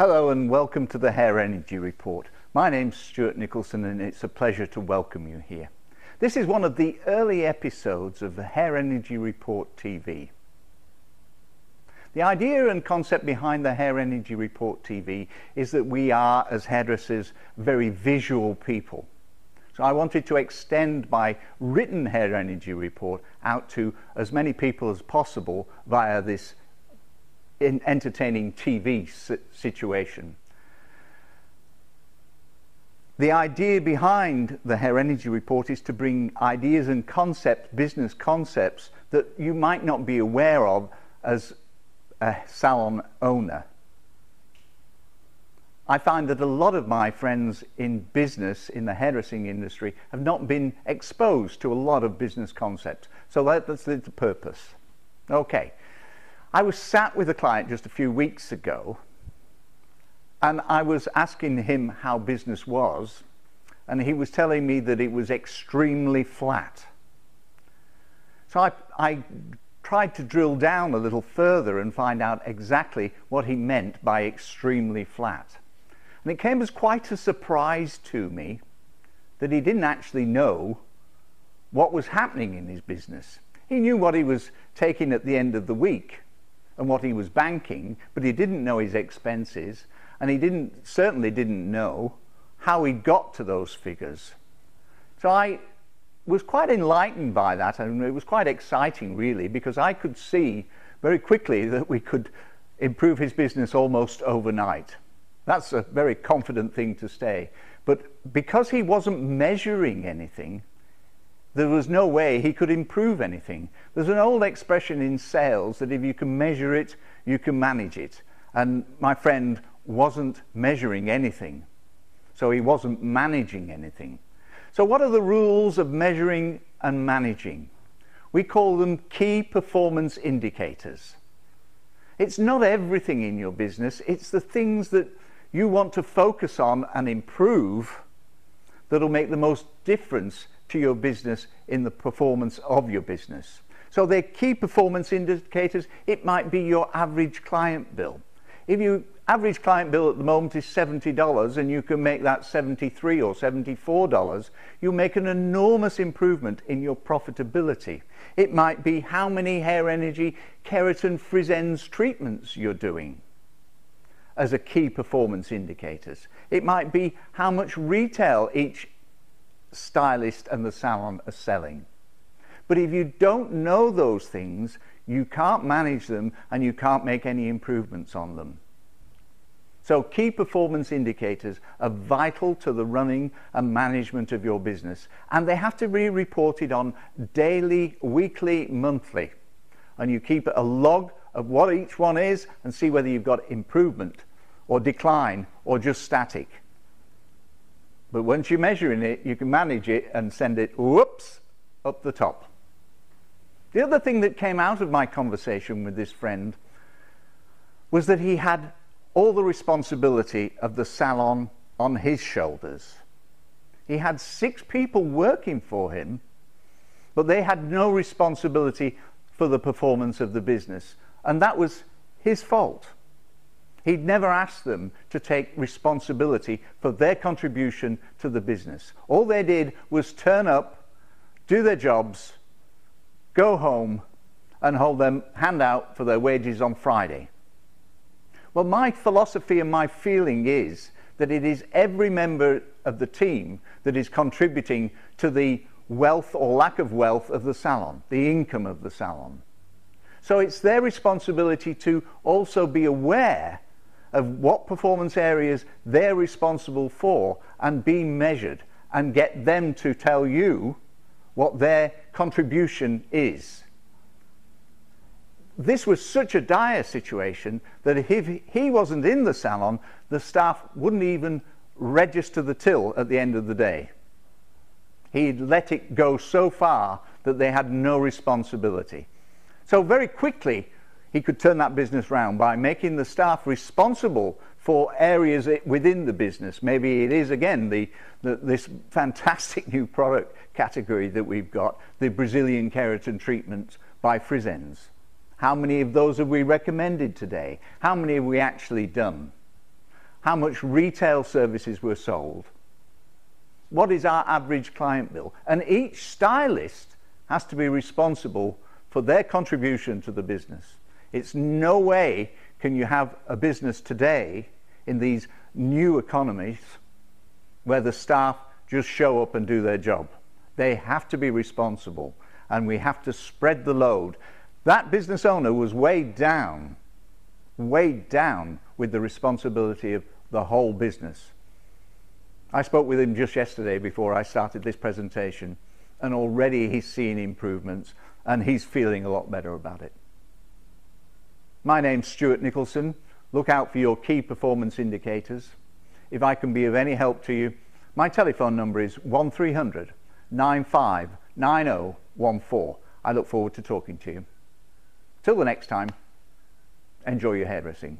Hello and welcome to the Hair Energy Report. My name's Stuart Nicholson and it's a pleasure to welcome you here. This is one of the early episodes of the Hair Energy Report TV. The idea and concept behind the Hair Energy Report TV is that we are, as hairdressers, very visual people. So I wanted to extend my written Hair Energy Report out to as many people as possible via this entertaining TV situation. The idea behind the Hair Energy Report is to bring ideas and concepts, business concepts, that you might not be aware of as a salon owner. I find that a lot of my friends in business, in the hairdressing industry, have not been exposed to a lot of business concepts. So that's the purpose. Okay. I was sat with a client just a few weeks ago and I was asking him how business was, and he was telling me that it was extremely flat. So I tried to drill down a little further and find out exactly what he meant by extremely flat. And it came as quite a surprise to me that he didn't actually know what was happening in his business. He knew what he was taking at the end of the week and what he was banking, but he didn't know his expenses, and he certainly didn't know how he got to those figures. So I was quite enlightened by that, and it was quite exciting really, because I could see very quickly that we could improve his business almost overnight. That's a very confident thing to say, but because he wasn't measuring anything, there was no way he could improve anything. There's an old expression in sales that if you can measure it, you can manage it. And my friend wasn't measuring anything, so he wasn't managing anything. So what are the rules of measuring and managing? We call them key performance indicators. It's not everything in your business, it's the things that you want to focus on and improve that'll make the most difference to your business in the performance of your business. So they're key performance indicators. It might be your average client bill. If your average client bill at the moment is $70 and you can make that $73 or $74, you'll make an enormous improvement in your profitability. It might be how many Hair Energy keratin frizz ends treatments you're doing as a key performance indicators. It might be how much retail each stylist and the salon are selling. But if you don't know those things, you can't manage them and you can't make any improvements on them. So key performance indicators are vital to the running and management of your business, and they have to be reported on daily, weekly, monthly, and you keep a log of what each one is and see whether you've got improvement or decline or just static. But once you're measuring it, you can manage it and send it, whoops, up the top. The other thing that came out of my conversation with this friend was that he had all the responsibility of the salon on his shoulders. He had 6 people working for him, but they had no responsibility for the performance of the business. And that was his fault. He'd never asked them to take responsibility for their contribution to the business. All they did was turn up, do their jobs, go home, and hold their hand out for their wages on Friday. Well, my philosophy and my feeling is that it is every member of the team that is contributing to the wealth or lack of wealth of the salon, the income of the salon. So it's their responsibility to also be aware of what performance areas they're responsible for and be measured, and get them to tell you what their contribution is. This was such a dire situation that if he wasn't in the salon, the staff wouldn't even register the till at the end of the day. He'd let it go so far that they had no responsibility. So very quickly he could turn that business round by making the staff responsible for areas within the business. Maybe it is again this fantastic new product category that we've got, the Brazilian keratin treatments by frizz ends. How many of those have we recommended today? How many have we actually done? how much retail services were sold, what is our average client bill, and each stylist has to be responsible for their contribution to the business. It's no way can you have a business today in these new economies where the staff just show up and do their job. They have to be responsible, and we have to spread the load. That business owner was weighed down with the responsibility of the whole business. I spoke with him just yesterday before I started this presentation, and already he's seeing improvements and he's feeling a lot better about it. My name's Stuart Nicholson. Look out for your key performance indicators. If I can be of any help to you, my telephone number is 1300 95 9014. I look forward to talking to you. Till the next time, enjoy your hairdressing.